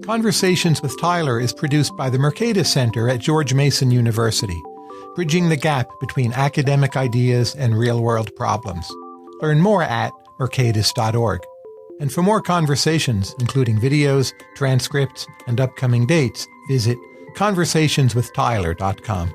Conversations with Tyler is produced by the Mercatus Center at George Mason University, bridging the gap between academic ideas and real-world problems. Learn more at mercatus.org. And for more conversations, including videos, transcripts, and upcoming dates, visit conversationswithtyler.com.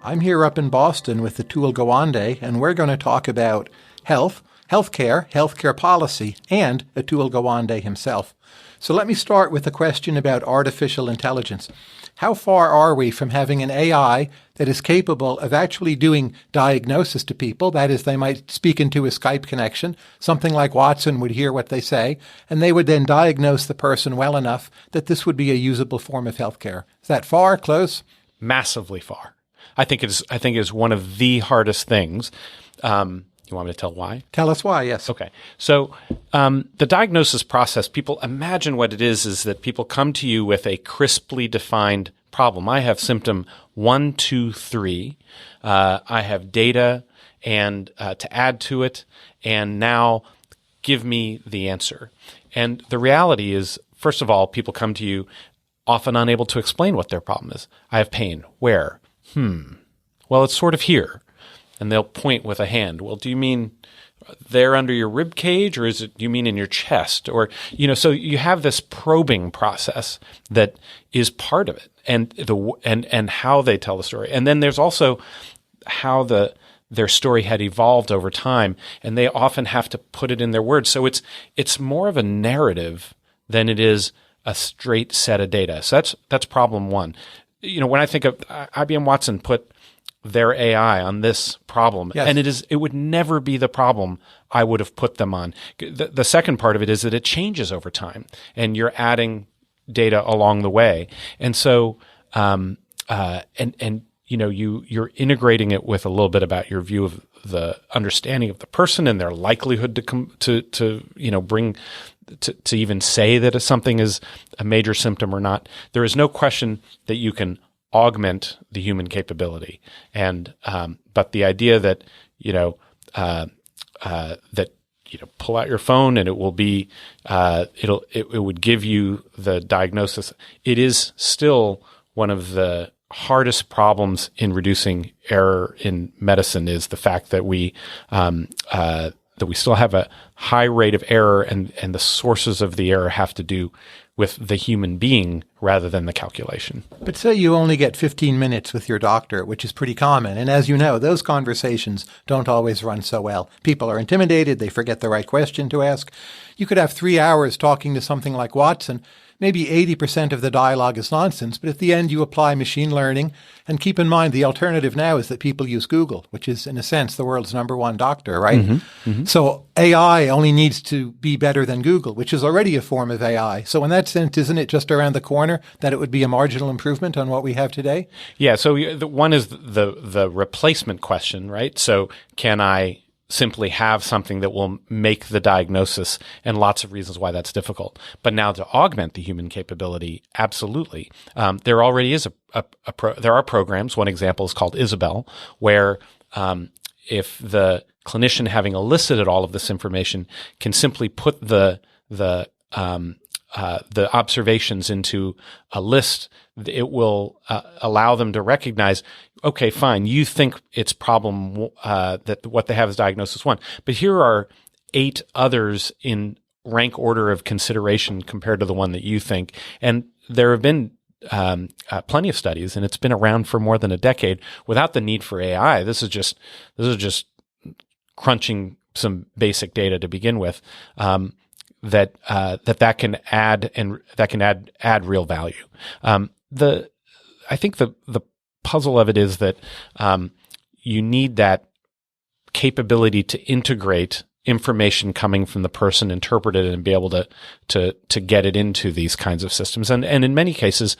I'm here up in Boston with Atul Gawande, and we're going to talk about healthcare policy, and Atul Gawande himself. So let me start with a question about artificial intelligence. How far are we from having an AI that is capable of actually doing diagnosis to people? That is, they might speak into a Skype connection. Something like Watson would hear what they say, and they would then diagnose the person well enough that this would be a usable form of healthcare. Is that far, close? Massively far. I think it's one of the hardest things. You want me to tell why? Tell us why, yes. Okay. So the diagnosis process, people imagine what it is that people come to you with a crisply defined problem. I have symptom 1, 2, 3. I have data and to add to it, and now give me the answer. And the reality is, first of all, people come to you often unable to explain what their problem is. I have pain. Where? Well, it's sort of here. And they'll point with a hand. Well, do you mean there under your rib cage, or do you mean in your chest? Or, so you have this probing process that is part of it, and how they tell the story. And then there's also how their story had evolved over time, and they often have to put it in their words. So it's more of a narrative than it is a straight set of data. So that's problem one. When I think of IBM Watson put their AI on this problem, yes, and it would never be the problem I would have put them on. The second part of it is that it changes over time, and you're adding data along the way, and so you're integrating it with a little bit about your view of the understanding of the person and their likelihood to bring to even say that something is a major symptom or not. There is no question that you can augment the human capability, and but the idea that pull out your phone and it will be it would give you the diagnosis. It is still one of the hardest problems in reducing error in medicine, is the fact that we still have a high rate of error, and the sources of the error have to do with the human being rather than the calculation. But say you only get 15 minutes with your doctor, which is pretty common. And as you know, those conversations don't always run so well. People are intimidated. They forget the right question to ask. You could have 3 hours talking to something like Watson. Maybe 80% of the dialogue is nonsense, but at the end you apply machine learning. And keep in mind, the alternative now is that people use Google, which is, in a sense, the world's #1 doctor, right? Mm-hmm, mm-hmm. So AI only needs to be better than Google, which is already a form of AI. So in that sense, isn't it just around the corner that it would be a marginal improvement on what we have today? Yeah, so the one is the replacement question, right? So can I simply have something that will make the diagnosis, and lots of reasons why that's difficult. But now to augment the human capability, absolutely. There already is there are programs. One example is called Isabel, where if the clinician, having elicited all of this information, can simply put the observations into a list, it will allow them to recognize, okay, fine, you think it's problem that what they have is diagnosis 1, but here are 8 others in rank order of consideration compared to the one that you think. And there have been plenty of studies, and it's been around for more than a decade without the need for AI. This is just crunching some basic data to begin with. That can add real value. I think the puzzle of it is that you need that capability to integrate information coming from the person, interpret it, and be able to get it into these kinds of systems. And in many cases,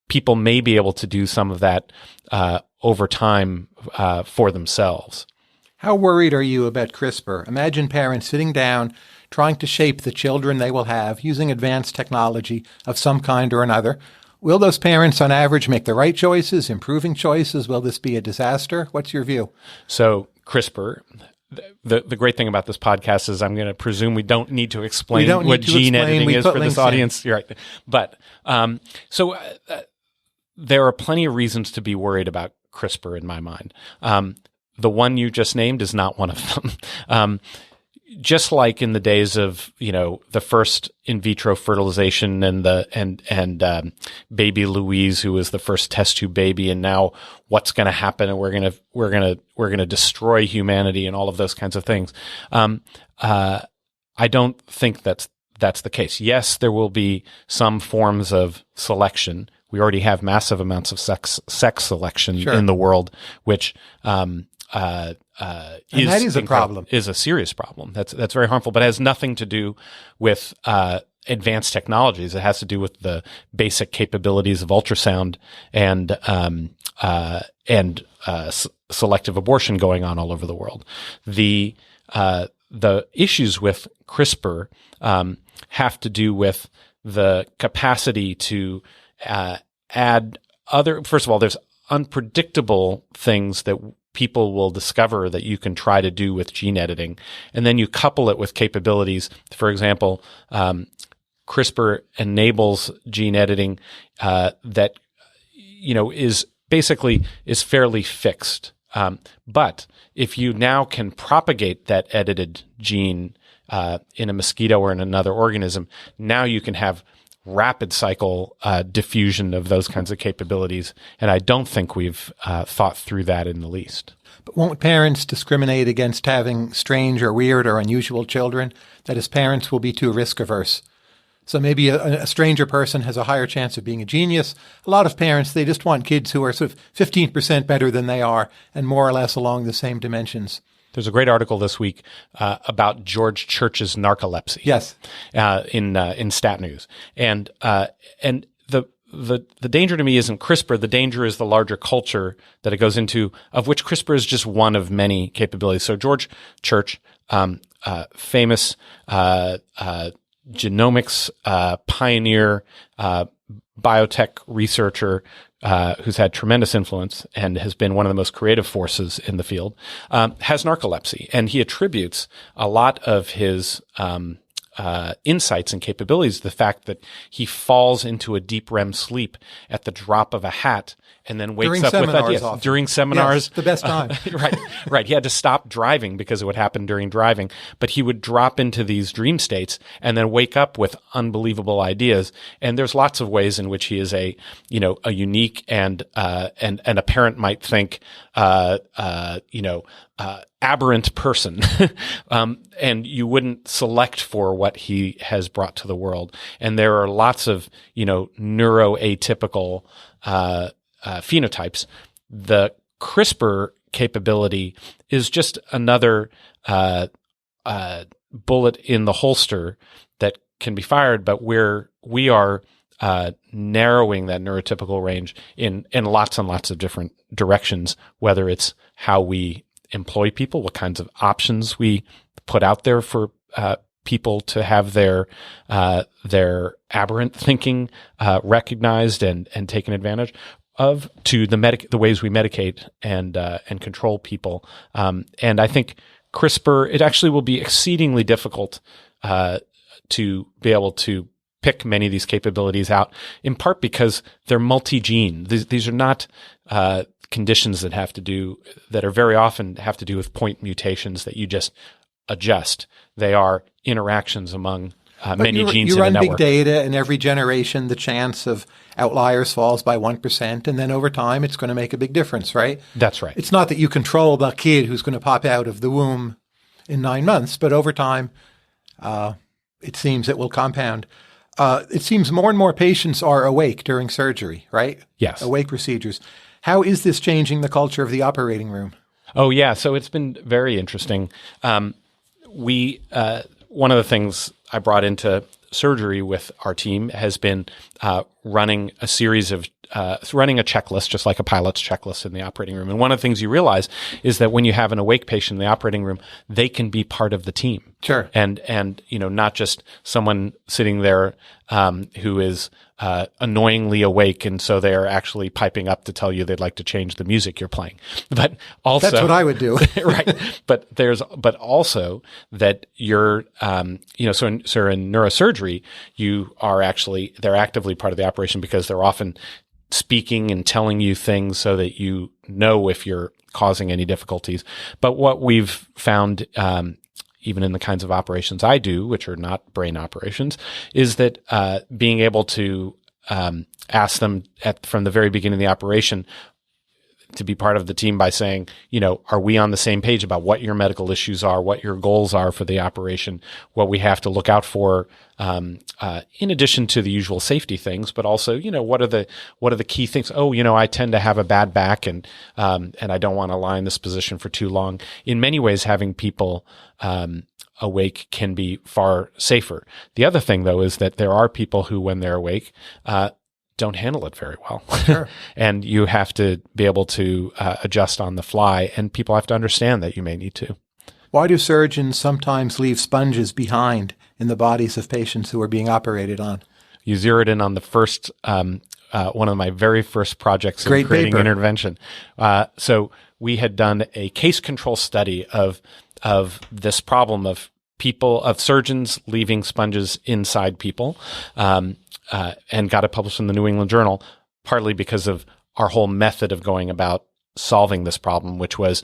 people may be able to do some of that over time for themselves. How worried are you about CRISPR? Imagine parents sitting down, trying to shape the children they will have using advanced technology of some kind or another. Will those parents, on average, make the right choices, improving choices? Will this be a disaster? What's your view? So CRISPR, the great thing about this podcast is I'm going to presume we don't need to explain don't need what to gene explain. editing We is put for this links in. audience. You're right. But there are plenty of reasons to be worried about CRISPR in my mind. The one you just named is not one of them. Just like in the days of, the first in vitro fertilization and baby Louise, who was the first test tube baby, and now what's going to happen, and we're going to destroy humanity and all of those kinds of things. I don't think that's the case. Yes, there will be some forms of selection. We already have massive amounts of sex selection in the world, which that is a problem. Is a serious problem. That's very harmful, but it has nothing to do with advanced technologies. It has to do with the basic capabilities of ultrasound and selective abortion going on all over the world. The issues with CRISPR have to do with the capacity to add other. First of all, there's unpredictable things that people will discover that you can try to do with gene editing. And then you couple it with capabilities. For example, CRISPR enables gene editing that, is fairly fixed. But if you now can propagate that edited gene in a mosquito or in another organism, now you can have rapid cycle diffusion of those kinds of capabilities. And I don't think we've thought through that in the least. But won't parents discriminate against having strange or weird or unusual children? That is, parents will be too risk averse. So maybe a stranger person has a higher chance of being a genius. A lot of parents, they just want kids who are sort of 15% better than they are and more or less along the same dimensions. There's a great article this week about George Church's narcolepsy. Yes, in Stat News, and the danger to me isn't CRISPR. The danger is the larger culture that it goes into, of which CRISPR is just one of many capabilities. So George Church, famous genomics pioneer, biotech researcher, who's had tremendous influence and has been one of the most creative forces in the field, has narcolepsy. And he attributes a lot of his insights and capabilities to the fact that he falls into a deep REM sleep at the drop of a hat and then wakes up with ideas. Often. During seminars. Yes, the best time. Right. He had to stop driving because it would happen during driving, but he would drop into these dream states and then wake up with unbelievable ideas. And there's lots of ways in which he is a unique and a parent might think, aberrant person. And you wouldn't select for what he has brought to the world. And there are lots of, neuroatypical, phenotypes. The CRISPR capability is just another bullet in the holster that can be fired, but we are narrowing that neurotypical range in lots and lots of different directions, whether it's how we employ people, what kinds of options we put out there for people to have their aberrant thinking recognized and taken advantage of, to the ways we medicate and control people. And I think CRISPR, it actually will be exceedingly difficult to be able to pick many of these capabilities out, in part because they're multi-gene. These are not conditions that are very often have to do with point mutations that you just adjust. They are interactions among many genes in a network. You run big data, and every generation the chance of outliers falls by 1%, and then over time it's going to make a big difference, right? That's right. It's not that you control the kid who's going to pop out of the womb in 9 months, but over time it seems it will compound. It seems more and more patients are awake during surgery, right? Yes. Awake procedures. How is this changing the culture of the operating room? Oh, yeah. So it's been very interesting. One of the things I brought into surgery with our team has been running a series of running a checklist, just like a pilot's checklist in the operating room. And one of the things you realize is that when you have an awake patient in the operating room, they can be part of the team. Sure. And not just someone sitting there who is annoyingly awake, and so they're actually piping up to tell you they'd like to change the music you're playing. But also, that's what I would do. Right. But also that you're, so in neurosurgery, they're actively part of the operation because they're often speaking and telling you things so that you know if you're causing any difficulties. But what we've found, even in the kinds of operations I do, which are not brain operations, is that being able to ask them from the very beginning of the operation to be part of the team by saying, are we on the same page about what your medical issues are, what your goals are for the operation, what we have to look out for, in addition to the usual safety things, but also, what are the key things? Oh, I tend to have a bad back and I don't want to lie in this position for too long. In many ways, having people awake can be far safer. The other thing, though, is that there are people who, when they're awake, don't handle it very well. Sure. And you have to be able to adjust on the fly, and people have to understand that you may need to. Why do surgeons sometimes leave sponges behind in the bodies of patients who are being operated on? You zeroed in on the first, one of my very first projects in creating intervention. So we had done a case control study of this problem of surgeons leaving sponges inside people, and got it published in the New England Journal, partly because of our whole method of going about solving this problem, which was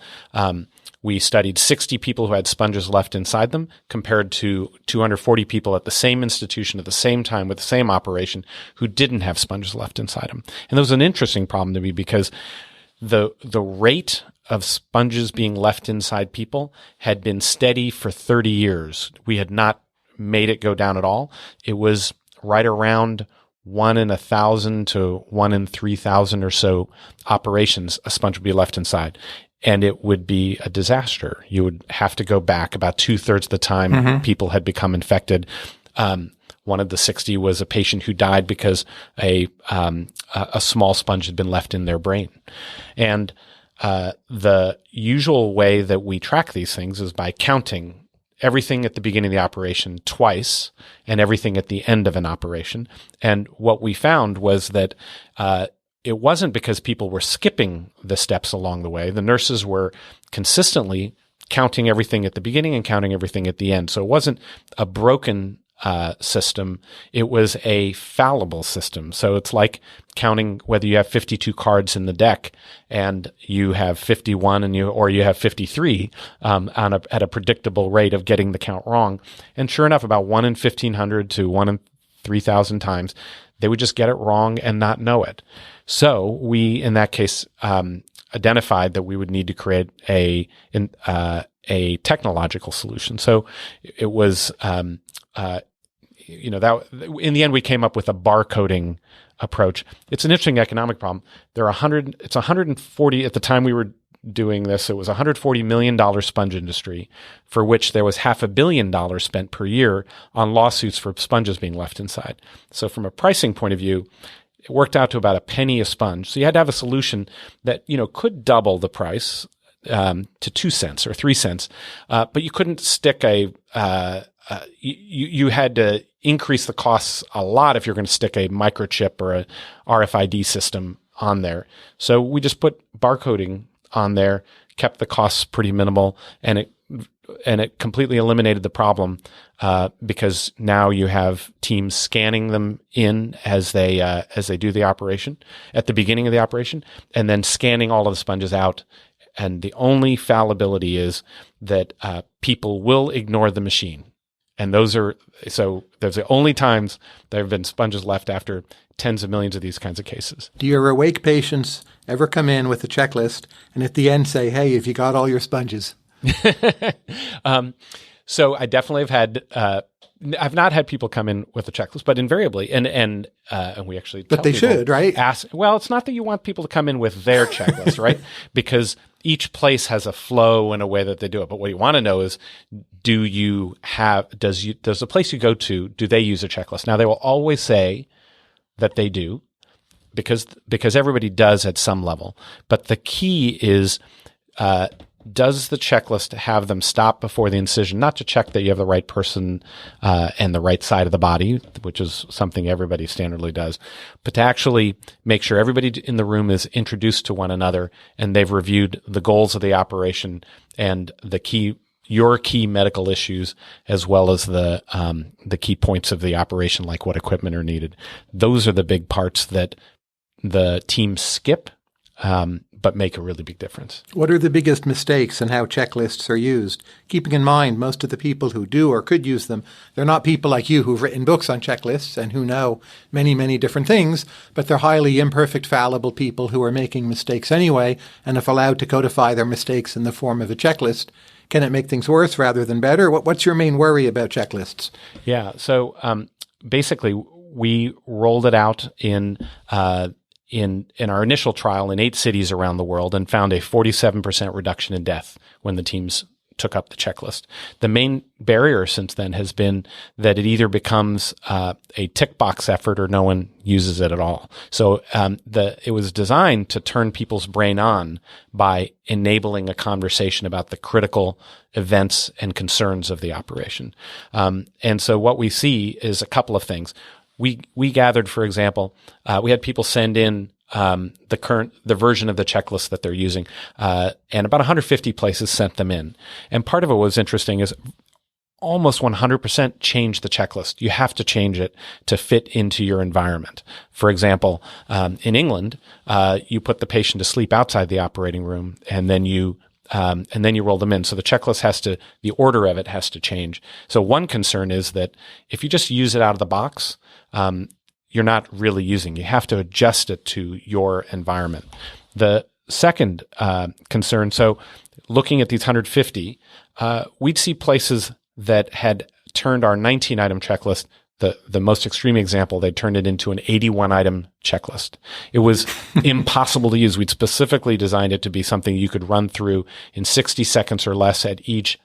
we studied 60 people who had sponges left inside them compared to 240 people at the same institution at the same time with the same operation who didn't have sponges left inside them. And that was an interesting problem to me because the rate of sponges being left inside people had been steady for 30 years. We had not made it go down at all. It was right around 1 in 1,000 to 1 in 3,000 or so operations, a sponge would be left inside. And it would be a disaster. You would have to go back about 2/3 of the time people had become infected. One of the 60 was a patient who died because a small sponge had been left in their brain. And the usual way that we track these things is by counting everything at the beginning of the operation twice and everything at the end of an operation. And what we found was that it wasn't because people were skipping the steps along the way. The nurses were consistently counting everything at the beginning and counting everything at the end. So it wasn't a broken system. It was a fallible system. So it's like counting whether you have 52 cards in the deck and you have 51 or you have 53 at a predictable rate of getting the count wrong. And sure enough, about 1 in 1,500 to 1 in 3,000 times, they would just get it wrong and not know it. So we, in that case, identified that we would need to create a technological solution. So it was, that in the end, we came up with a barcoding approach. It's an interesting economic problem. It's 140 at the time we were doing this. It was $140 million sponge industry for which there was $500 million spent per year on lawsuits for sponges being left inside. So from a pricing point of view, it worked out to about a penny a sponge. So you had to have a solution that, could double the price to 2 cents or 3 cents, but you couldn't stick you had to increase the costs a lot if you're going to stick a microchip or a RFID system on there. So we just put barcoding on there, kept the costs pretty minimal, and it completely eliminated the problem because now you have teams scanning them in as they do the operation at the beginning of the operation, and then scanning all of the sponges out. And the only fallibility is that people will ignore the machine. And those the only times there have been sponges left after tens of millions of these kinds of cases. Do your awake patients ever come in with a checklist and at the end say, "Hey, have you got all your sponges?" So I definitely have had. I've not had people come in with a checklist, but invariably, and we actually. But they should, right? Well, it's not that you want people to come in with their checklist, right? Because each place has a flow and a way that they do it. But what you want to know is, does the place you go to, do they use a checklist? Now, they will always say that they do, because everybody does at some level. But the key is, does the checklist have them stop before the incision, not to check that you have the right person and the right side of the body, which is something everybody standardly does, but to actually make sure everybody in the room is introduced to one another and they've reviewed the goals of the operation and your key medical issues, as well as the key points of the operation, like what equipment are needed. Those are the big parts that the teams skip, but make a really big difference. What are the biggest mistakes in how checklists are used? Keeping in mind, most of the people who do or could use them, they're not people like you who've written books on checklists and who know many, many different things, but they're highly imperfect, fallible people who are making mistakes anyway, and if allowed to codify their mistakes in the form of a checklist, can it make things worse rather than better? What's your main worry about checklists? Yeah, so basically, we rolled it out in our initial trial in 8 cities around the world and found a 47% reduction in death when the teams took up the checklist. The main barrier since then has been that it either becomes a tick box effort or no one uses it at all. So it was designed to turn people's brain on by enabling a conversation about the critical events and concerns of the operation. And so what we see is a couple of things. We gathered, for example, we had people send in the version of the checklist that they're using, and about 150 places sent them in. And part of it was interesting is almost 100% change the checklist. You have to change it to fit into your environment. For example, in England, you put the patient to sleep outside the operating room, and then you roll them in. So the checklist the order of it has to change. So one concern is that if you just use it out of the box, you're not really using. You have to adjust it to your environment. The second concern, so looking at these 150, we'd see places that had turned our 19-item checklist, the most extreme example, they turned it into an 81-item checklist. It was impossible to use. We'd specifically designed it to be something you could run through in 60 seconds or less at each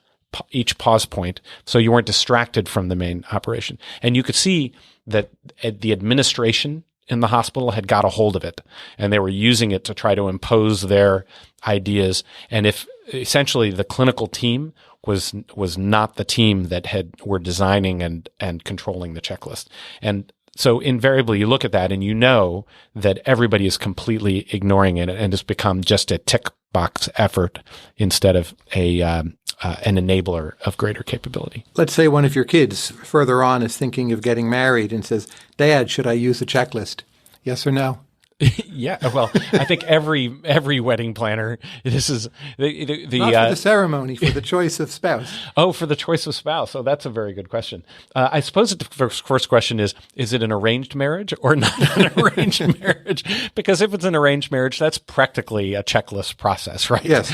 pause point, so you weren't distracted from the main operation. And you could see that the administration in the hospital had got a hold of it, and they were using it to try to impose their ideas. And if essentially the clinical team was not the team that were designing and controlling the checklist. And so invariably you look at that and you know that everybody is completely ignoring it, and it's become just a tick box effort instead of an enabler of greater capability. Let's say one of your kids further on is thinking of getting married and says, "Dad, should I use a checklist?" Yes or no? Yeah, well, I think every wedding planner, this is the not for the ceremony, for the choice of spouse. Oh, for the choice of spouse. Oh, that's a very good question. I suppose the first question is it an arranged marriage or not an arranged marriage? Because if it's an arranged marriage, that's practically a checklist process, right? Yes.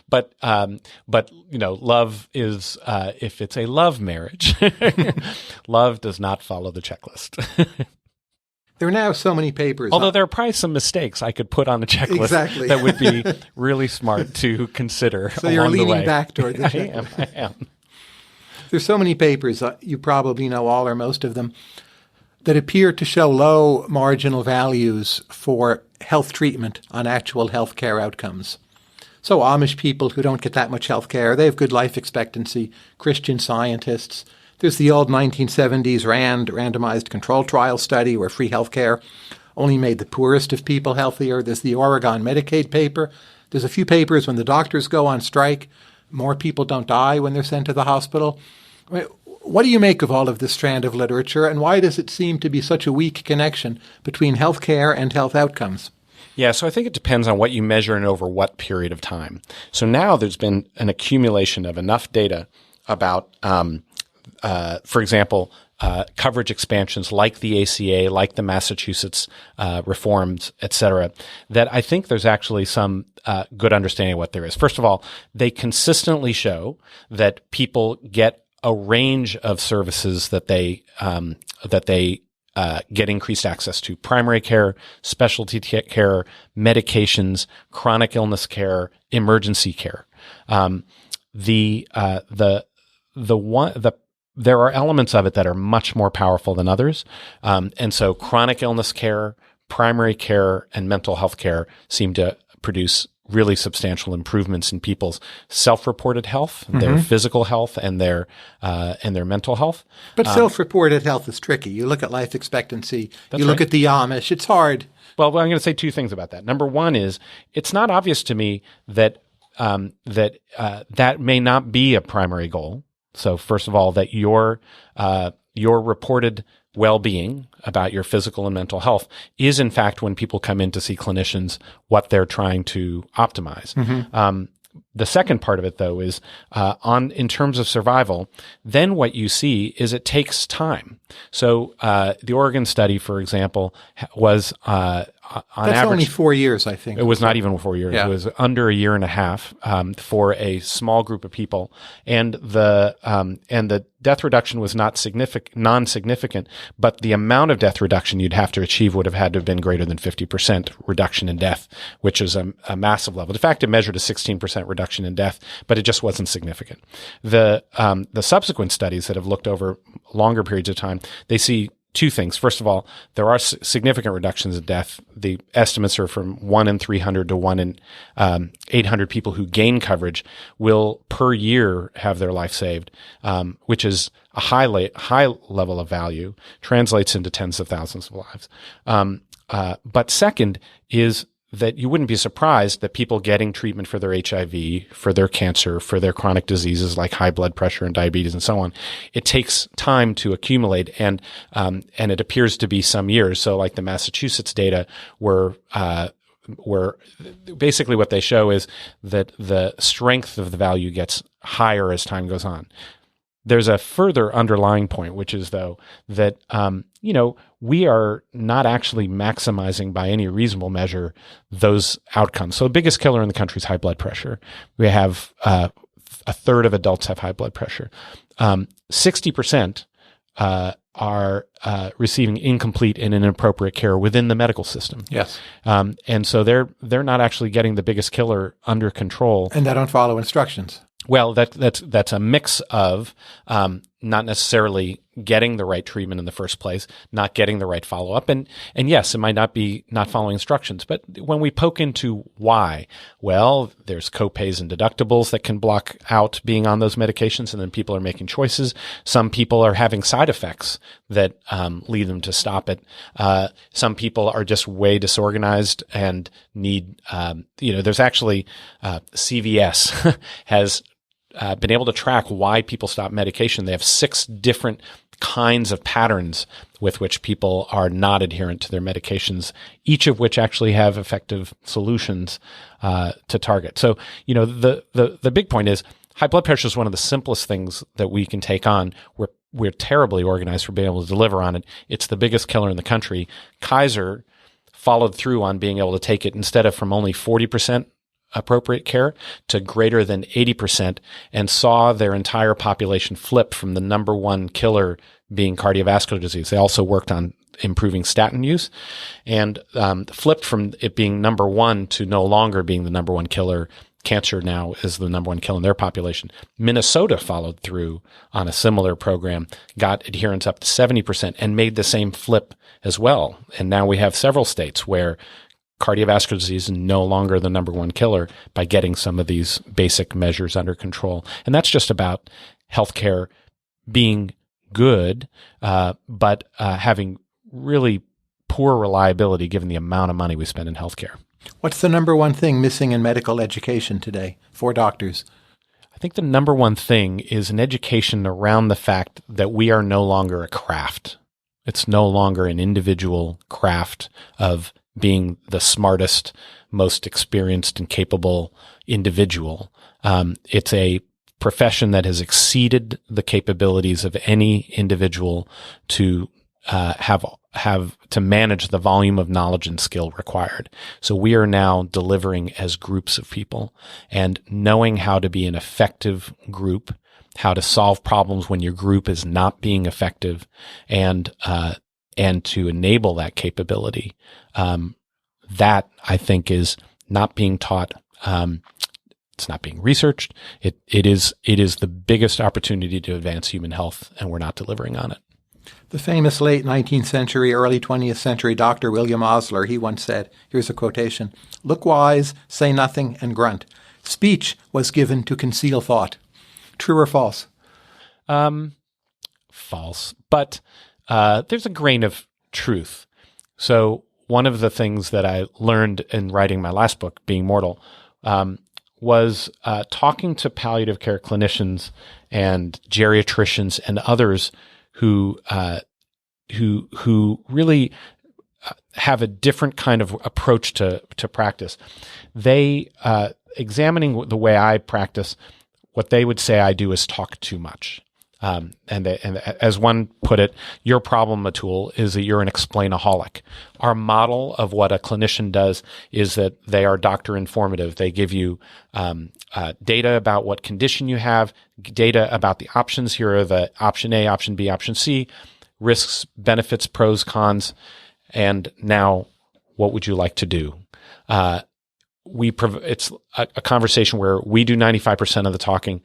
But love is if it's a love marriage, love does not follow the checklist. There are now so many papers. Although there are probably some mistakes I could put on a checklist exactly. that would be really smart to consider. So you're leaning back toward the checklist. I am. There's so many papers, you probably know all or most of them, that appear to show low marginal values for health treatment on actual health care outcomes. So Amish people who don't get that much health care, they have good life expectancy. Christian Scientists. There's the old 1970s randomized control trial study where free health care only made the poorest of people healthier. There's the Oregon Medicaid paper. There's a few papers when the doctors go on strike. More people don't die when they're sent to the hospital. What do you make of all of this strand of literature, and why does it seem to be such a weak connection between health care and health outcomes? Yeah, so I think it depends on what you measure and over what period of time. So now there's been an accumulation of enough data about for example, coverage expansions like the ACA, like the Massachusetts reforms, et cetera, that I think there's actually some good understanding of what there is. First of all, they consistently show that people get a range of services that they get increased access to primary care, specialty care, medications, chronic illness care, emergency care. There are elements of it that are much more powerful than others. And so chronic illness care, primary care, and mental health care seem to produce really substantial improvements in people's self-reported health, their physical health, and their mental health. But self-reported health is tricky. You look at life expectancy, you look at the Amish, it's hard. Well, I'm going to say two things about that. Number one is it's not obvious to me that that may not be a primary goal. So first of all, that your reported well-being about your physical and mental health is in fact, when people come in to see clinicians, what they're trying to optimize. The second part of it, though, is in terms of survival, then what you see is it takes time. So the Oregon study, for example, was on That's average only 4 years, I think. it was not even 4 years. Yeah. It was under a year and a half for a small group of people, and the death reduction was non-significant. But the amount of death reduction you'd have to achieve would have had to have been greater than 50% reduction in death, which is a massive level. In fact, it measured a 16% reduction in death, but it just wasn't significant. The subsequent studies that have looked over longer periods of time, they see two things. First of all, there are significant reductions in death. The estimates are from 1 in 300 to 1 in 800 people who gain coverage will per year have their life saved, which is a high level of value, translates into tens of thousands of lives. But second is that you wouldn't be surprised that people getting treatment for their HIV, for their cancer, for their chronic diseases like high blood pressure and diabetes and so on, it takes time to accumulate, and it appears to be some years. So like the Massachusetts data were basically what they show is that the strength of the value gets higher as time goes on. There's a further underlying point, which is though that, we are not actually maximizing by any reasonable measure those outcomes. So the biggest killer in the country is high blood pressure. We have a third of adults have high blood pressure. 60% are receiving incomplete and inappropriate care within the medical system. Yes. And so they're not actually getting the biggest killer under control. And they don't follow instructions. Well, that's a mix of not necessarily getting the right treatment in the first place, not getting the right follow-up, and yes, it might not be not following instructions. But when we poke into why, well, there's copays and deductibles that can block out being on those medications, and then people are making choices. Some people are having side effects that lead them to stop it. Some people are just way disorganized and need, there's actually CVS has been able to track why people stop medication. They have 6 different kinds of patterns with which people are not adherent to their medications, each of which actually have effective solutions to target. So, the big point is high blood pressure is one of the simplest things that we can take on. We're terribly organized for being able to deliver on it. It's the biggest killer in the country. Kaiser followed through on being able to take it instead of from only 40% appropriate care to greater than 80%, and saw their entire population flip from the number one killer being cardiovascular disease. They also worked on improving statin use, and flipped from it being number one to no longer being the number one killer. Cancer now is the number one killer in their population. Minnesota followed through on a similar program, got adherence up to 70%, and made the same flip as well. And now we have several states where cardiovascular disease is no longer the number one killer by getting some of these basic measures under control. And that's just about healthcare being good, but having really poor reliability given the amount of money we spend in healthcare. What's the number one thing missing in medical education today for doctors? I think the number one thing is an education around the fact that we are no longer a craft. It's no longer an individual craft of being the smartest, most experienced and capable individual. It's a profession that has exceeded the capabilities of any individual to have to manage the volume of knowledge and skill required. So we are now delivering as groups of people, and knowing how to be an effective group, how to solve problems when your group is not being effective, and and to enable that capability. That I think is not being taught. It's not being researched. It is the biggest opportunity to advance human health, and we're not delivering on it. The famous late 19th century, early 20th century Dr. William Osler, he once said, here's a quotation, "Look wise, say nothing, and grunt. Speech was given to conceal thought." True or false? False. But there's a grain of truth. So one of the things that I learned in writing my last book, Being Mortal, was talking to palliative care clinicians and geriatricians and others who really have a different kind of approach to practice. They examining the way I practice, what they would say I do is talk too much. And as one put it, your problem, Atul, is that you're an explainaholic. Our model of what a clinician does is that they are doctor informative. They give you data about what condition you have, data about the options. Here are the option A, option B, option C, risks, benefits, pros, cons, and now what would you like to do? It's a conversation where we do 95% of the talking,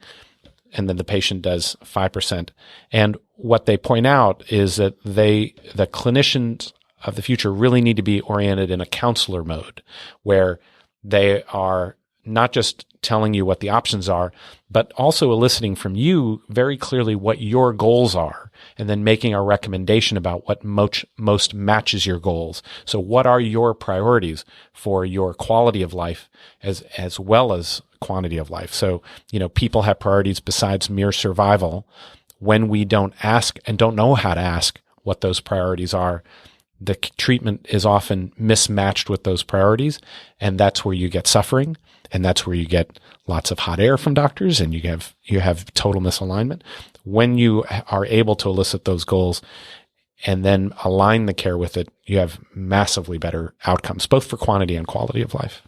and then the patient does 5%. And what they point out is that the clinicians of the future really need to be oriented in a counselor mode, where they are not just telling you what the options are, but also eliciting from you very clearly what your goals are, and then making a recommendation about what most matches your goals. So what are your priorities for your quality of life as well as quantity of life? So, people have priorities besides mere survival. When we don't ask and don't know how to ask what those priorities are, the treatment is often mismatched with those priorities, and that's where you get suffering, and that's where you get lots of hot air from doctors, and you have total misalignment. When you are able to elicit those goals and then align the care with it, you have massively better outcomes, both for quantity and quality of life.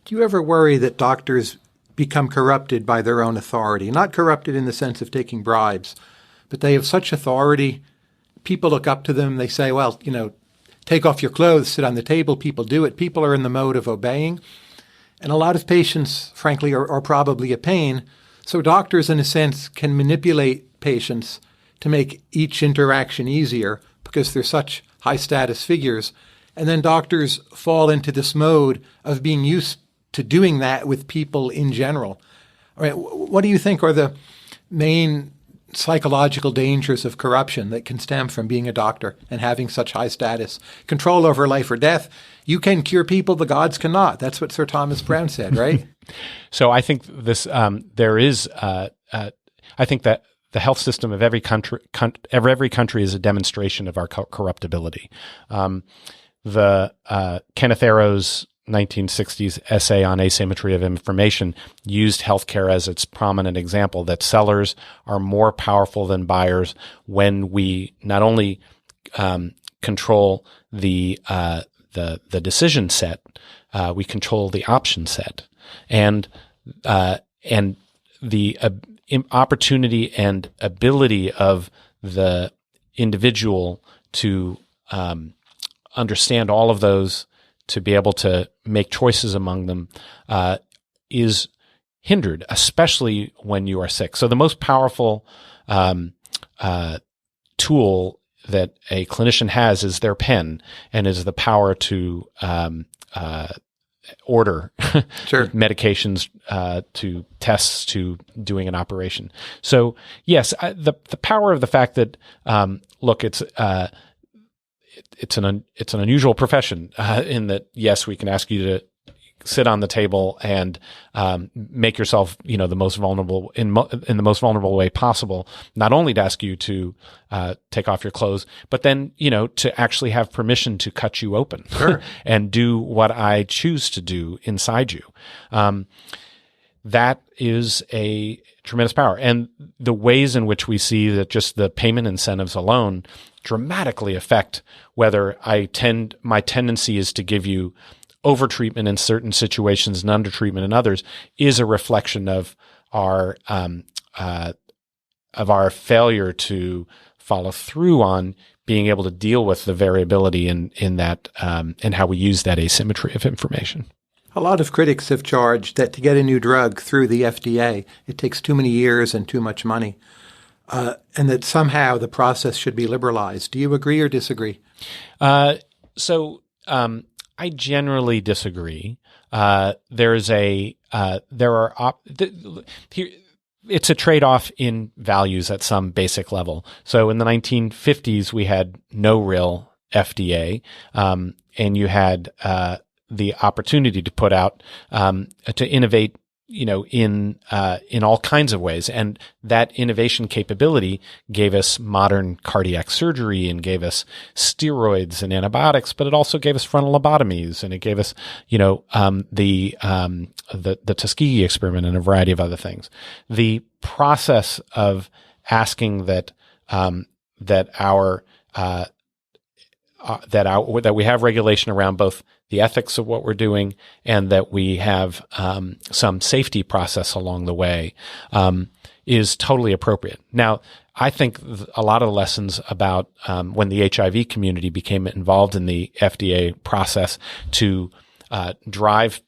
Do you ever worry that doctors become corrupted by their own authority? Not corrupted in the sense of taking bribes, but they have such authority. People look up to them. They say, well, take off your clothes, sit on the table. People do it. People are in the mode of obeying. And a lot of patients, frankly, are probably a pain. So doctors, in a sense, can manipulate patients to make each interaction easier because they're such high-status figures. And then doctors fall into this mode of being used to doing that with people in general. All right, what do you think are the main psychological dangers of corruption that can stem from being a doctor and having such high status? Control over life or death. You can cure people, the gods cannot. That's what Sir Thomas Browne said, right? So I think this, I think that the health system of every country is a demonstration of our corruptibility. Kenneth Arrow's 1960s essay on asymmetry of information used healthcare as its prominent example, that sellers are more powerful than buyers when we not only control the decision set, we control the option set, and the opportunity and ability of the individual to understand all of those, to be able to make choices among them, is hindered, especially when you are sick. So the most powerful tool that a clinician has is their pen, and is the power to order Sure. medications, to tests, to doing an operation. So yes, the power of the fact that look, it's an unusual profession in that, yes, we can ask you to sit on the table and make yourself, the most vulnerable in the most vulnerable way possible. Not only to ask you to take off your clothes, but then to actually have permission to cut you open. Sure. And do what I choose to do inside you. That is a tremendous power, and the ways in which we see that just the payment incentives alone dramatically affect whether my tendency is to give you over-treatment in certain situations and under-treatment in others, is a reflection of our failure to follow through on being able to deal with the variability in that and how we use that asymmetry of information. A lot of critics have charged that to get a new drug through the FDA, it takes too many years and too much money, and that somehow the process should be liberalized. Do you agree or disagree? So I generally disagree. It's a trade-off in values at some basic level. So in the 1950s, we had no real FDA, and you had the opportunity to put out to innovate, in all kinds of ways, and that innovation capability gave us modern cardiac surgery and gave us steroids and antibiotics, but it also gave us frontal lobotomies, and it gave us, the Tuskegee experiment and a variety of other things. The process of asking that we have regulation around both the ethics of what we're doing and that we have some safety process along the way is totally appropriate. Now, I think a lot of the lessons about when the HIV community became involved in the FDA process to drive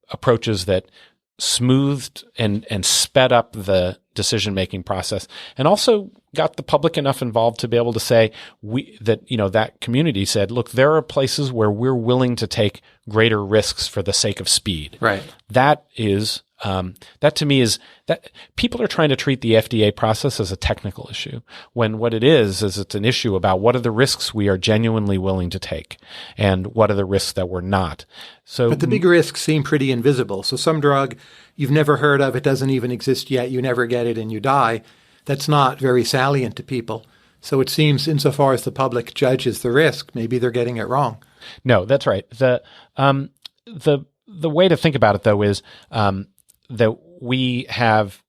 approaches that smoothed and sped up the decision-making process, and also got the public enough involved to be able to say that community said, look, there are places where we're willing to take greater risks for the sake of speed. Right. That to me is that people are trying to treat the FDA process as a technical issue, when what it is it's an issue about what are the risks we are genuinely willing to take and what are the risks that we're not. But the big risks seem pretty invisible. So some drug you've never heard of, it doesn't even exist yet, you never get it and you die. That's not very salient to people. So it seems insofar as the public judges the risk, maybe they're getting it wrong. No, that's right. The way to think about it, though, is that we have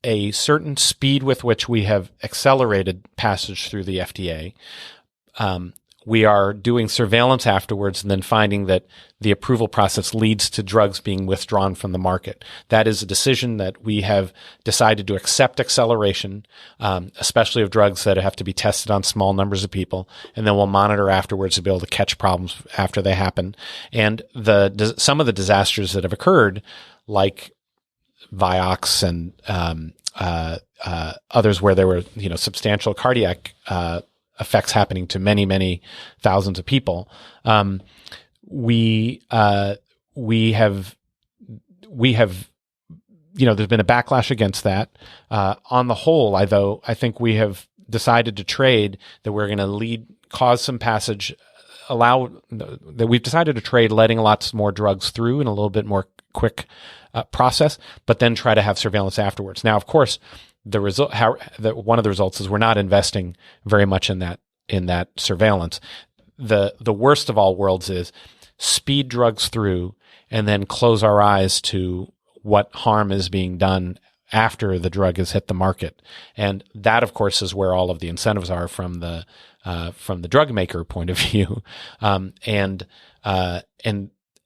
a certain speed with which we have accelerated passage through the FDA. We are doing surveillance afterwards and then finding that the approval process leads to drugs being withdrawn from the market. That is a decision that we have decided to accept acceleration, especially of drugs that have to be tested on small numbers of people, and then we'll monitor afterwards to be able to catch problems after they happen. And some of the disasters that have occurred, like Vioxx and others where there were substantial cardiac effects happening to many, many thousands of people. We have there's been a backlash against that. On the whole, I think we have decided to trade that we're going to cause some passage, that we've decided to trade letting lots more drugs through in a little bit more quick process, but then try to have surveillance afterwards. Now, of course, one of the results is we're not investing very much in that surveillance. The worst of all worlds is speed drugs through and then close our eyes to what harm is being done after the drug has hit the market. And that, of course, is where all of the incentives are from the drug maker point of view.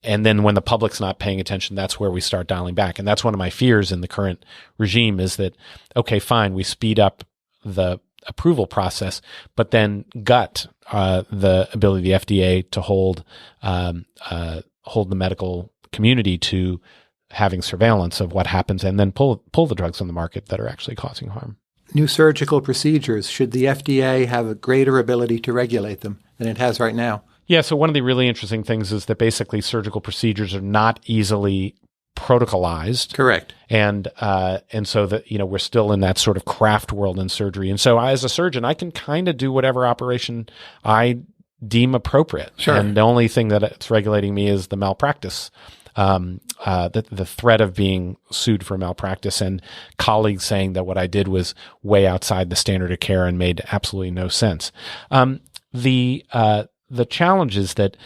And then when the public's not paying attention, that's where we start dialing back. And that's one of my fears in the current regime is that, okay, fine, we speed up the approval process, but then gut the ability of the FDA to hold the medical community to having surveillance of what happens and then pull the drugs on the market that are actually causing harm. New surgical procedures, should the FDA have a greater ability to regulate them than it has right now? Yeah, so one of the really interesting things is that basically surgical procedures are not easily protocolized. Correct. And so that, we're still in that sort of craft world in surgery. And so as a surgeon, I can kind of do whatever operation I deem appropriate. Sure. And the only thing that it's regulating me is the malpractice, the threat of being sued for malpractice and colleagues saying that what I did was way outside the standard of care and made absolutely no sense. The challenge is that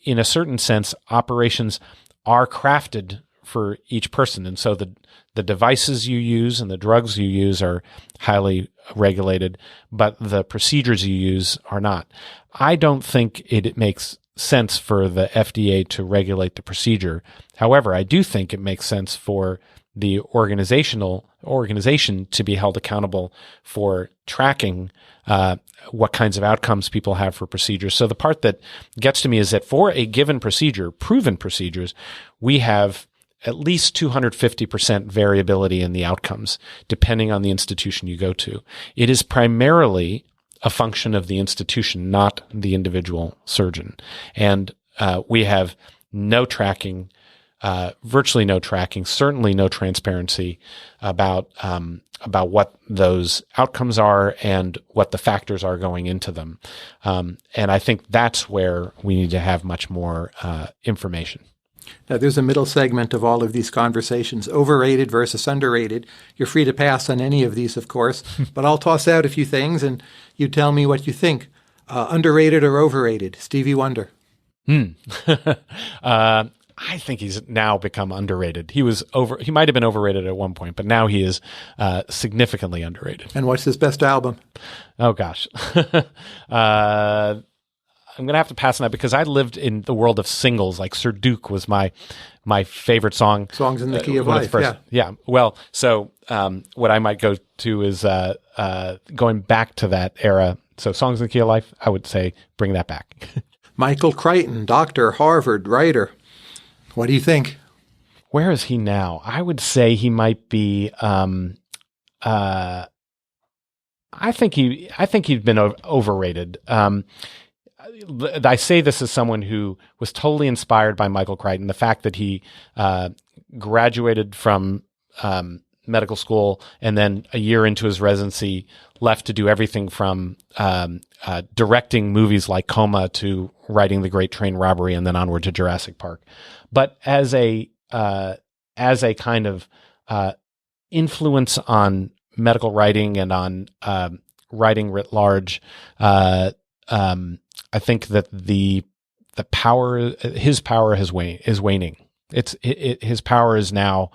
in a certain sense, operations are crafted for each person. And so the devices you use and the drugs you use are highly regulated, but the procedures you use are not. I don't think it makes sense for the FDA to regulate the procedure. However, I do think it makes sense for the organization to be held accountable for tracking what kinds of outcomes people have for procedures. So the part that gets to me is that for a given procedure, proven procedures, we have at least 250% variability in the outcomes, depending on the institution you go to. It is primarily a function of the institution, not the individual surgeon. And we have no tracking, virtually no tracking, certainly no transparency about what those outcomes are and what the factors are going into them. And I think that's where we need to have much more information. Now, there's a middle segment of all of these conversations, overrated versus underrated. You're free to pass on any of these, of course, but I'll toss out a few things and you tell me what you think. Underrated or overrated? Stevie Wonder. I think he's now become underrated. He might have been overrated at one point, but now he is significantly underrated. And what's his best album? Oh, gosh. I'm going to have to pass on that because I lived in the world of singles. Like Sir Duke was my favorite song. Songs in the Key of Life, yeah. Well, so what I might go to is going back to that era. So Songs in the Key of Life, I would say bring that back. Michael Crichton, doctor, Harvard, writer. What do you think? Where is he now? I would say he might be. I think he's been overrated. I say this as someone who was totally inspired by Michael Crichton. The fact that he graduated from medical school and then a year into his residency left to do everything from directing movies like Coma to writing The Great Train Robbery and then onward to Jurassic Park. But as a kind of influence on medical writing and on writing writ large, I think that his power is waning. His power is now.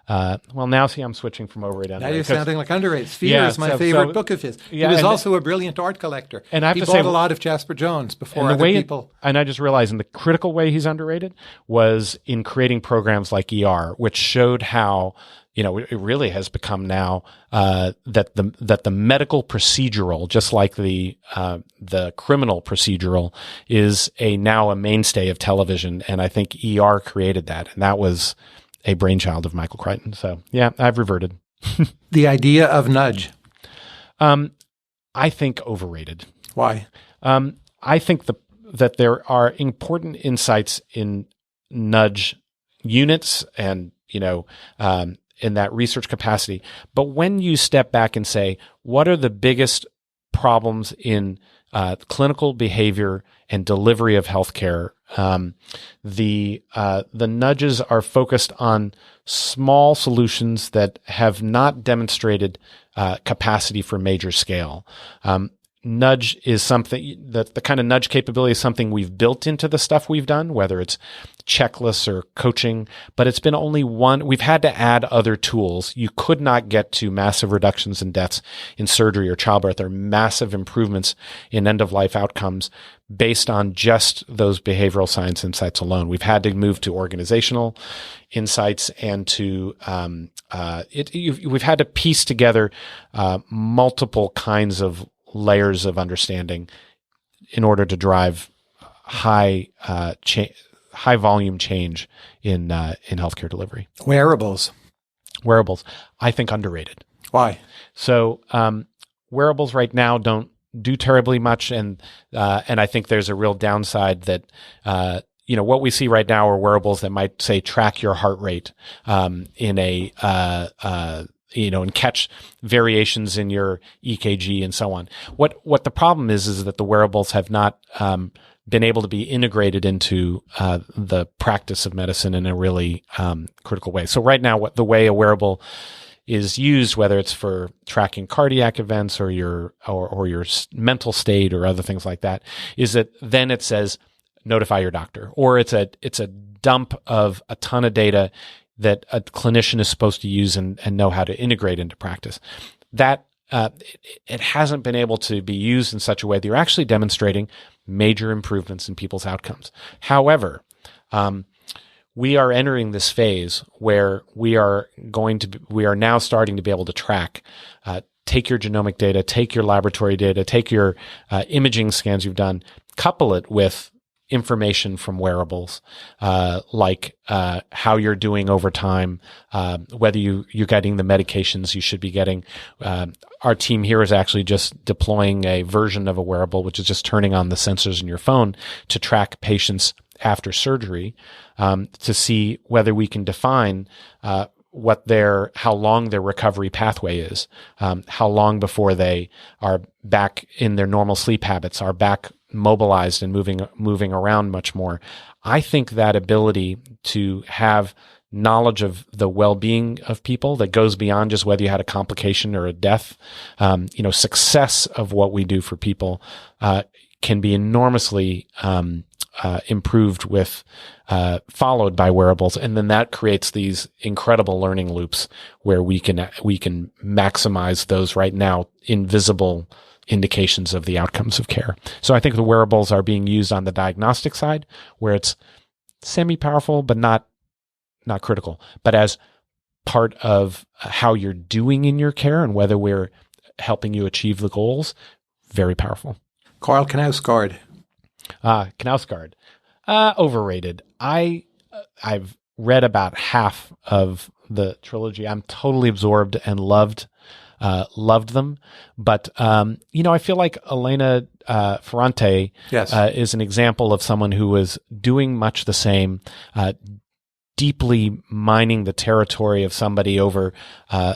Now see, I'm switching from overrated. Now you're sounding like underrated. Sphere is my favorite book of his. Yeah, he was also a brilliant art collector. And I have he to bought say, a lot of Jasper Jones before other people. And I just realized, in the critical way he's underrated was in creating programs like ER, which showed how it really has become now that the medical procedural, just like the criminal procedural, is now a mainstay of television. And I think ER created that, and that was a brainchild of Michael Crichton. So yeah, I've reverted. The idea of nudge. I think overrated. Why? I think that there are important insights in nudge units and in that research capacity. But when you step back and say, what are the biggest problems in clinical behavior and delivery of healthcare, the nudges are focused on small solutions that have not demonstrated capacity for major scale. Nudge is something that the kind of nudge capability is something we've built into the stuff we've done, whether it's checklists or coaching, but it's been only one. We've had to add other tools. You could not get to massive reductions in deaths in surgery or childbirth or massive improvements in end-of-life outcomes based on just those behavioral science insights alone. We've had to move to organizational insights and to we've had to piece together multiple kinds of layers of understanding in order to drive high volume change in healthcare delivery. Wearables, I think underrated. Why? So wearables right now don't do terribly much, and I think there's a real downside that what we see right now are wearables that might say track your heart rate in a and catch variations in your EKG and so on. What the problem is that the wearables have not been able to be integrated into the practice of medicine in a really critical way. So right now, the way a wearable is used, whether it's for tracking cardiac events or your mental state or other things like that, is that then it says notify your doctor, or it's a dump of a ton of data that a clinician is supposed to use and know how to integrate into practice. That it hasn't been able to be used in such a way that you're actually demonstrating major improvements in people's outcomes. However, we are entering this phase where we are now starting to be able to track, take your genomic data, take your laboratory data, take your imaging scans you've done, couple it with information from wearables, like how you're doing over time, whether you're getting the medications you should be getting. Our team here is actually just deploying a version of a wearable, which is just turning on the sensors in your phone to track patients after surgery, to see whether we can define how long their recovery pathway is, how long before they are back in their normal sleep habits, are back mobilized and moving around much more. I think that ability to have knowledge of the well-being of people that goes beyond just whether you had a complication or a death, success of what we do for people, can be enormously improved with, followed by wearables. And then that creates these incredible learning loops where we can maximize those right now invisible indications of the outcomes of care. So I think the wearables are being used on the diagnostic side where it's semi-powerful, but not critical, but as part of how you're doing in your care and whether we're helping you achieve the goals, very powerful. Carl Knausgård. Knausgård. Overrated. I've read about half of the trilogy. I'm totally absorbed and loved them. But, I feel like Elena Ferrante Yes. Is an example of someone who was doing much the same, deeply mining the territory of somebody over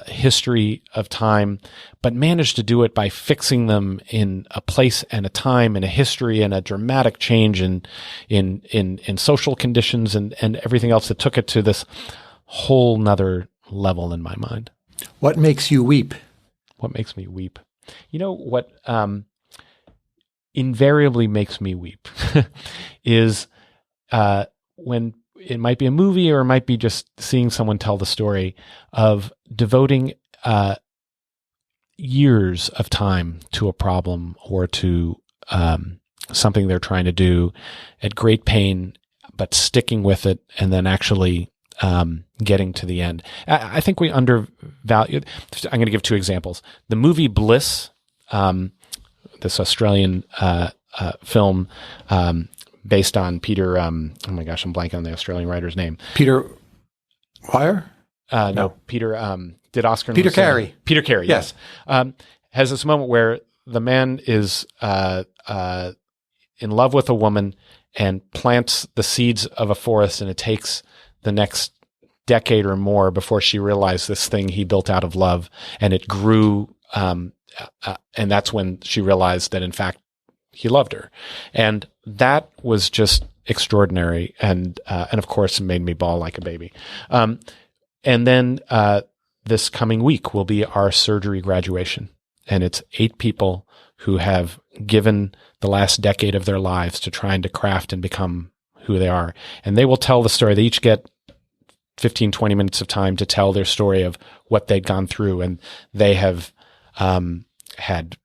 history of time, but managed to do it by fixing them in a place and a time and a history and a dramatic change in social conditions and everything else that took it to this whole nother level in my mind. What makes you weep? What makes me weep? You know what invariably makes me weep is when it might be a movie or it might be just seeing someone tell the story of devoting years of time to a problem or to something they're trying to do at great pain, but sticking with it and then actually getting to the end. I think we undervalue. I'm going to give two examples. The movie Bliss, this Australian film based on Peter. Oh my gosh, I'm blanking on the Australian writer's name. Peter Wire? No, Peter. Did Oscar? Peter Carey. Peter Carey. Yes. Has this moment where the man is in love with a woman and plants the seeds of a forest, and it takes the next decade or more before she realized this thing he built out of love, and it grew. And that's when she realized that in fact he loved her, and that was just extraordinary. And of course, it made me bawl like a baby. And then this coming week will be our surgery graduation, and it's 8 people who have given the last decade of their lives to trying to craft and become who they are. And they will tell the story. They each get 15, 20 minutes of time to tell their story of what they'd gone through. And they have had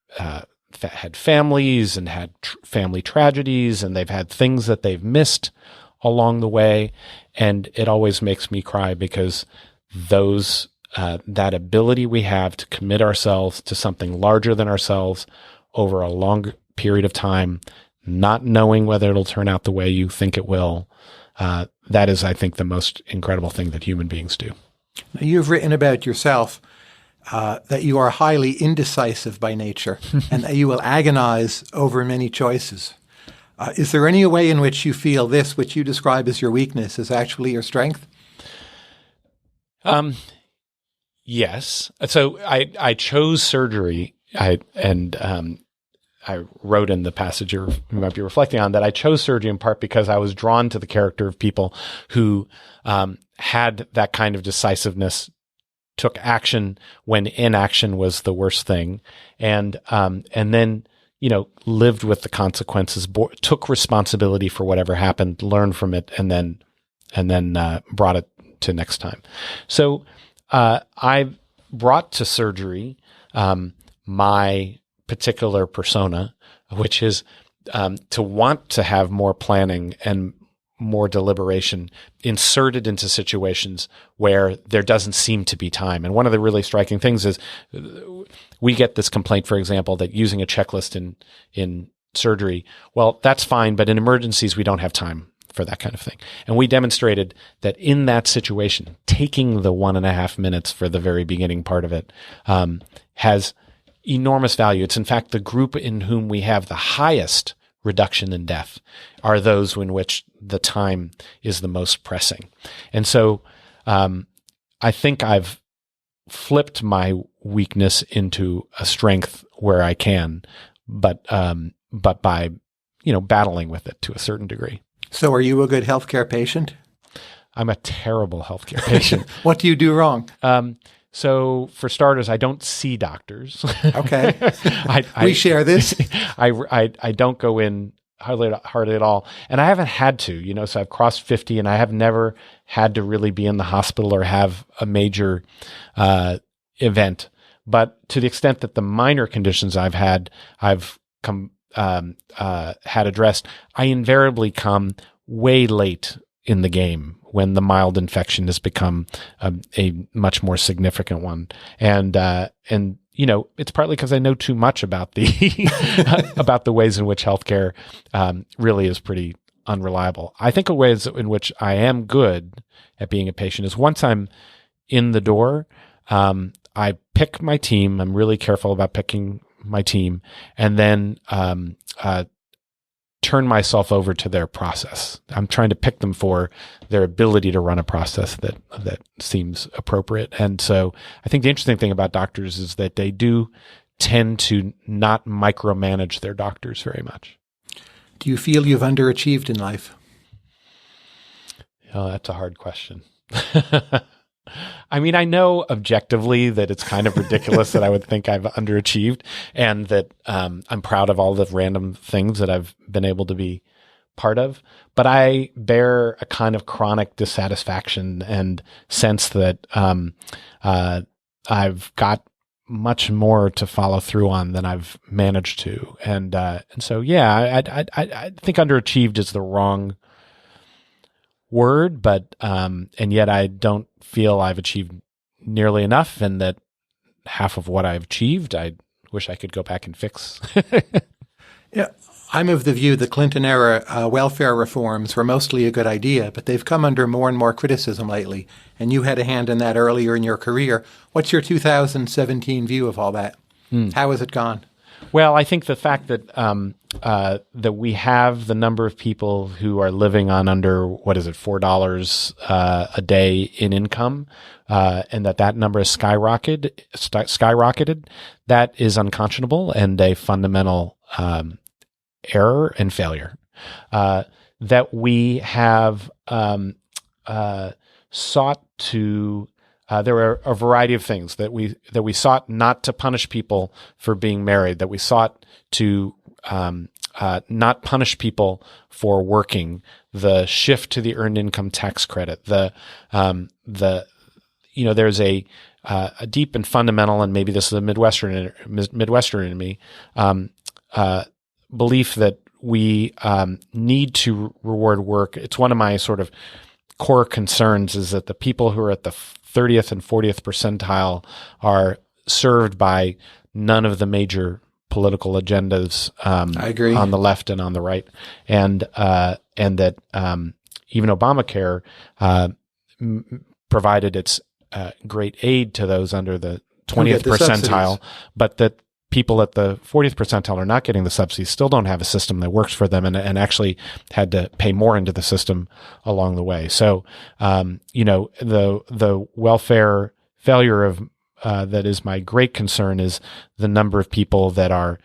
families and had family tragedies, and they've had things that they've missed along the way. And it always makes me cry because that ability we have to commit ourselves to something larger than ourselves over a long period of time, not knowing whether it'll turn out the way you think it will, that is, I think, the most incredible thing that human beings do. Now, you've written about yourself that you are highly indecisive by nature and that you will agonize over many choices. Is there any way in which you feel this, which you describe as your weakness, is actually your strength? Yes. So I chose surgery. I wrote in the passage you might be reflecting on that I chose surgery in part because I was drawn to the character of people who had that kind of decisiveness, took action when inaction was the worst thing, and then lived with the consequences, took responsibility for whatever happened, learned from it, and then brought it to next time. So I brought to surgery my particular persona, which is to want to have more planning and more deliberation inserted into situations where there doesn't seem to be time. And one of the really striking things is we get this complaint, for example, that using a checklist in surgery, well, that's fine, but in emergencies, we don't have time for that kind of thing. And we demonstrated that in that situation, taking the 1.5 minutes for the very beginning part of it has enormous value. It's in fact the group in whom we have the highest reduction in death are those in which the time is the most pressing. And so I think I've flipped my weakness into a strength where I can, but by battling with it to a certain degree. So are you a good healthcare patient? I'm a terrible healthcare patient. What do you do wrong? So for starters, I don't see doctors. Okay. We share this. I don't go in hardly at all. And I haven't had to, so I've crossed 50 and I have never had to really be in the hospital or have a major event. But to the extent that the minor conditions I've had addressed, I invariably come way late in the game when the mild infection has become a much more significant one. And it's partly because I know too much about the about the ways in which healthcare really is pretty unreliable. I think a ways in which I am good at being a patient is once I'm in the door, I pick my team. I'm really careful about picking my team, and then turn myself over to their process. I'm trying to pick them for their ability to run a process that seems appropriate. And so I think the interesting thing about doctors is that they do tend to not micromanage their doctors very much. Do you feel you've underachieved in life? Oh, that's a hard question. I mean, I know objectively that it's kind of ridiculous that I would think I've underachieved, and that I'm proud of all the random things that I've been able to be part of. But I bear a kind of chronic dissatisfaction and sense that I've got much more to follow through on than I've managed to. And so, yeah, I think underachieved is the wrong word, but and yet I don't feel I've achieved nearly enough, and that half of what I've achieved, I wish I could go back and fix. Yeah, I'm of the view the Clinton era welfare reforms were mostly a good idea, but they've come under more and more criticism lately, and you had a hand in that earlier in your career. What's your 2017 view of all that? How has it gone? Well, I think the fact that that we have the number of people who are living on under, $4 a day in income, and that number has skyrocketed, that is unconscionable and a fundamental error and failure. That we have sought to. There were a variety of things that we sought not to punish people for being married, that we sought to not punish people for working, the shift to the earned income tax credit, there's a deep and fundamental, and maybe this is a Midwestern in me, belief that we need to reward work. It's one of my sort of core concerns is that the people who are at the 30th and 40th percentile are served by none of the major political agendas I agree. On the left and on the right, and that even Obamacare provided its great aid to those under the 20th percentile, but that people at the 40th percentile are not getting the subsidies, still don't have a system that works for them, and actually had to pay more into the system along the way. So, the welfare failure of that is my great concern is the number of people that are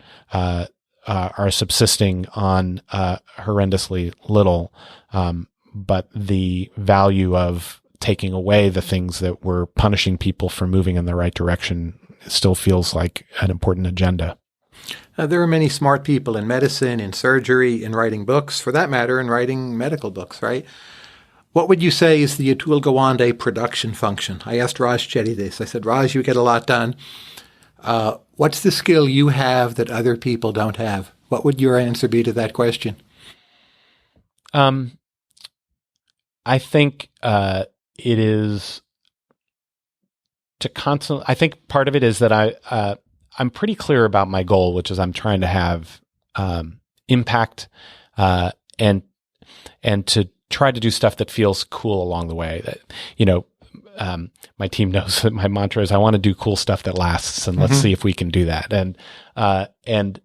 subsisting on horrendously little, but the value of taking away the things that were punishing people for moving in the right direction still feels like an important agenda. There are many smart people in medicine, in surgery, in writing books, for that matter, in writing medical books, right? What would you say is the Atul Gawande production function? I asked Raj Chetty this. I said, Raj, you get a lot done. What's the skill you have that other people don't have? What would your answer be to that question? I think it is to constantly. I think part of it is that I'm pretty clear about my goal, which is I'm trying to have impact and to try to do stuff that feels cool along the way. That my team knows that my mantra is I want to do cool stuff that lasts, and let's see if we can do that. And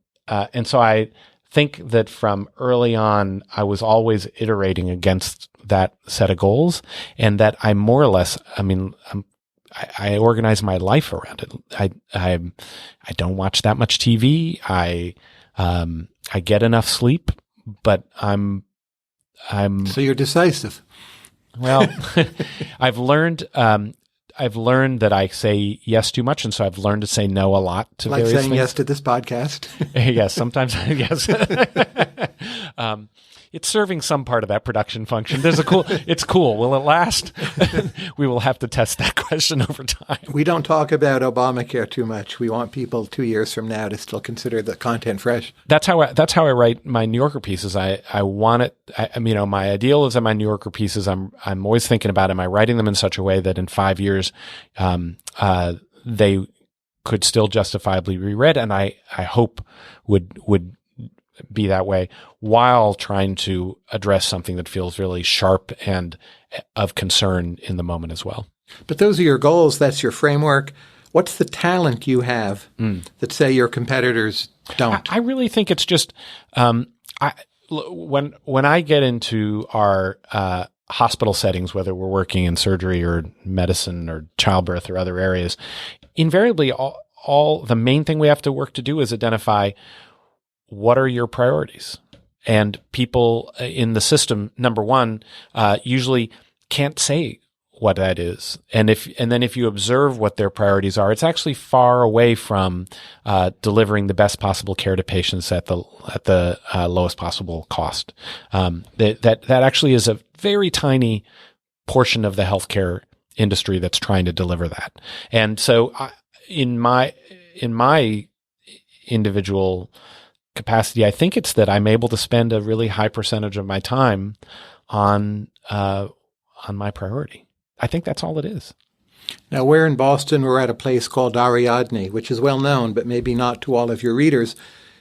so I think that from early on, I was always iterating against that set of goals, and that I more or less, I organize my life around it. I don't watch that much TV. I get enough sleep, but I'm. So you're decisive. Well, I've learned that I say yes too much, and so I've learned to say no a lot to like various saying things. yes to this podcast. Yes, sometimes yes. It's serving some part of that production function. It's cool. Will it last? We will have to test that question over time. We don't talk about Obamacare too much. We want people 2 years from now to still consider the content fresh. That's how I write my New Yorker pieces. I want it. My ideal is that my New Yorker pieces. I'm always thinking about, am I writing them in such a way that in 5 years, they could still justifiably be read, and I hope would be that way, while trying to address something that feels really sharp and of concern in the moment as well. But those are your goals. That's your framework. What's the talent you have that, say, your competitors don't? I really think it's just when I get into our hospital settings, whether we're working in surgery or medicine or childbirth or other areas, invariably all the main thing we have to work to do is identify what are your priorities. And people in the system, number one, usually can't say what that is. And then if you observe what their priorities are, it's actually far away from delivering the best possible care to patients at the lowest possible cost. That actually is a very tiny portion of the healthcare industry that's trying to deliver that. And so, in my individual capacity, I think it's that I'm able to spend a really high percentage of my time on my priority. I think that's all it is. Now, we're in Boston. We're at a place called Ariadne, which is well known, but maybe not to all of your readers.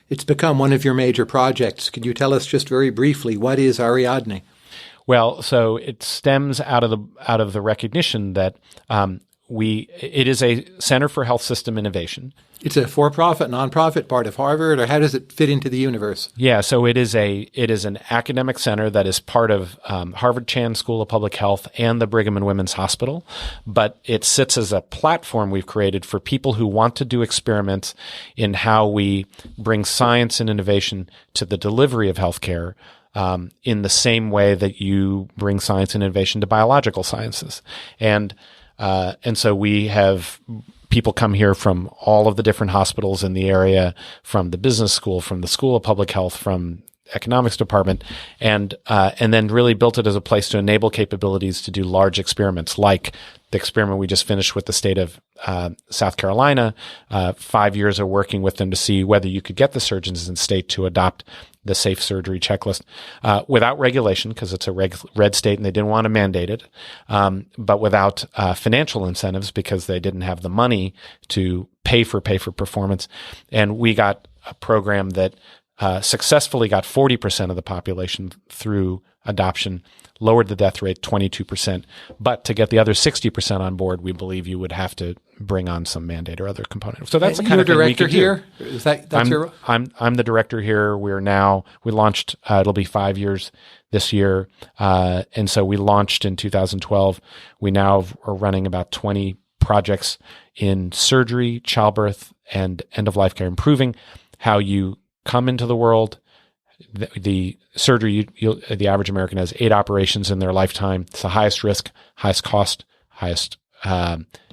It's become one of your major projects. Could you tell us just very briefly, what is Ariadne? Well, so it stems out of the recognition that it is a Center for Health System Innovation. It's a for-profit, nonprofit part of Harvard, or how does it fit into the universe? Yeah, so it is an academic center that is part of Harvard Chan School of Public Health and the Brigham and Women's Hospital, but it sits as a platform we've created for people who want to do experiments in how we bring science and innovation to the delivery of healthcare. In the same way that you bring science and innovation to biological sciences. And so we have people come here from all of the different hospitals in the area, from the business school, from the School of Public Health, from economics department, and then really built it as a place to enable capabilities to do large experiments, like the experiment we just finished with the state of South Carolina. 5 years of working with them to see whether you could get the surgeons in state to adopt the safe surgery checklist without regulation, because it's a red state and they didn't want to mandate it, but without financial incentives because they didn't have the money to pay for performance. And we got a program that successfully got 40% of the population through adoption, lowered the death rate 22%. But to get the other 60% on board, we believe you would have to bring on some mandate or other component. So that's the kind of thing we could do. You're director here? Is that's your... I'm the director here. We launched, it'll be 5 years this year. And so we launched in 2012. We now are running about 20 projects in surgery, childbirth, and end-of-life care, improving how you come into the world. The surgery, the average American has 8 operations in their lifetime. It's the highest risk, highest cost, highest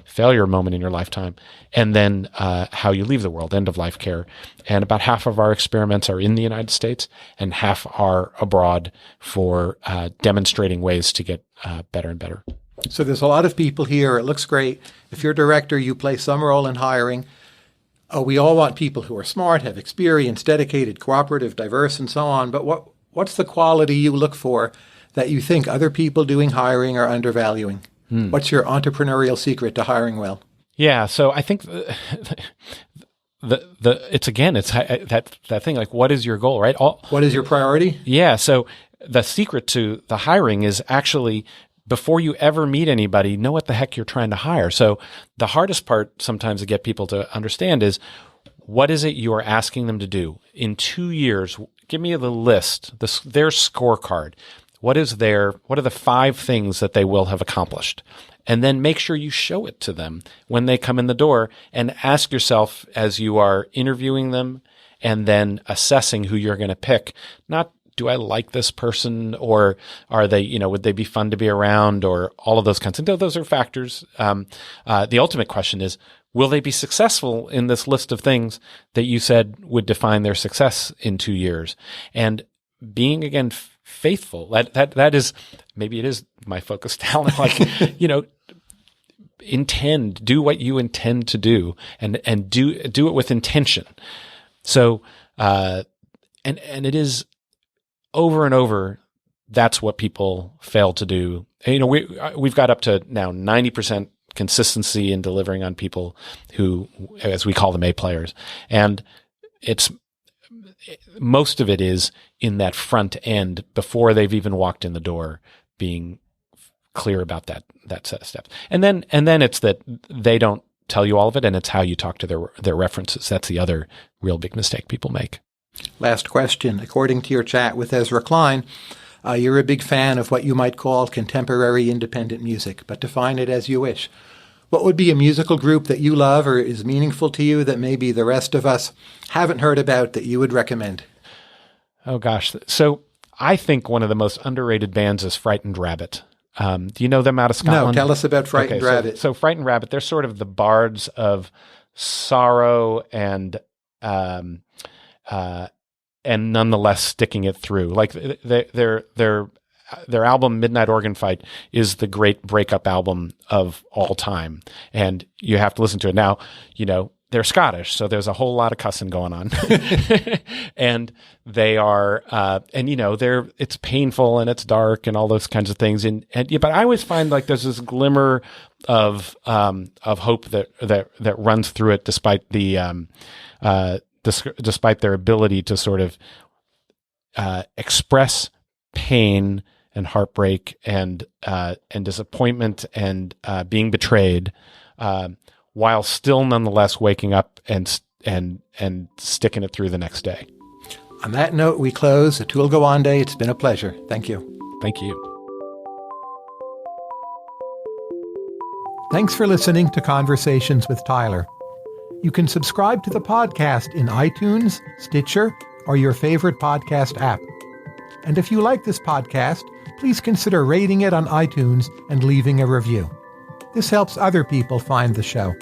failure moment in your lifetime. And then how you leave the world, end-of-life care. And about half of our experiments are in the United States and half are abroad for demonstrating ways to get better and better. So there's a lot of people here. It looks great. If you're a director, you play some role in hiring. We all want people who are smart, have experience, dedicated, cooperative, diverse, and so on. But what's the quality you look for that you think other people doing hiring are undervaluing? What's your entrepreneurial secret to hiring well? Yeah, so I think it's that thing, like, what is your goal, right? What is your priority? Yeah, so the secret to the hiring is actually, before you ever meet anybody, know what the heck you're trying to hire. So the hardest part sometimes to get people to understand is, what is it you are asking them to do? In 2 years, give me the list, their scorecard. What are the 5 things that they will have accomplished? And then make sure you show it to them when they come in the door, and ask yourself, as you are interviewing them and then assessing who you're going to pick, not, do I like this person, or are they, would they be fun to be around, or all of those kinds of things. Those are factors. The ultimate question is, will they be successful in this list of things that you said would define their success in 2 years? And being, again, faithful. That is, maybe it is my focus talent. Like, do what you intend to do, and do it with intention. So, and it is over and over. That's what people fail to do. We've got up to now 90% consistency in delivering on people who, as we call them, A players. And most of it is in that front end, before they've even walked in the door, being clear about that set of steps. And then it's that they don't tell you all of it, and it's how you talk to their references. That's the other real big mistake people make. Last question. According to your chat with Ezra Klein, you're a big fan of what you might call contemporary independent music, but define it as you wish. What would be a musical group that you love or is meaningful to you that maybe the rest of us haven't heard about that you would recommend? Oh, gosh. So I think one of the most underrated bands is Frightened Rabbit. Do you know them out of Scotland? No, tell us about Frightened Rabbit. So Frightened Rabbit, they're sort of the bards of sorrow and nonetheless sticking it through. Like their album Midnight Organ Fight is the great breakup album of all time, and you have to listen to it. Now, they're Scottish, so there's a whole lot of cussing going on, and they are, it's painful and it's dark and all those kinds of things. But I always find like there's this glimmer of hope that runs through it, despite despite their ability to sort of express pain and heartbreak and disappointment and being betrayed, while still nonetheless waking up and sticking it through the next day. On that note, we close. Atul Gawande, it's been a pleasure. Thank you. Thank you. Thanks for listening to Conversations with Tyler. You can subscribe to the podcast in iTunes, Stitcher, or your favorite podcast app. And if you like this podcast, please consider rating it on iTunes and leaving a review. This helps other people find the show.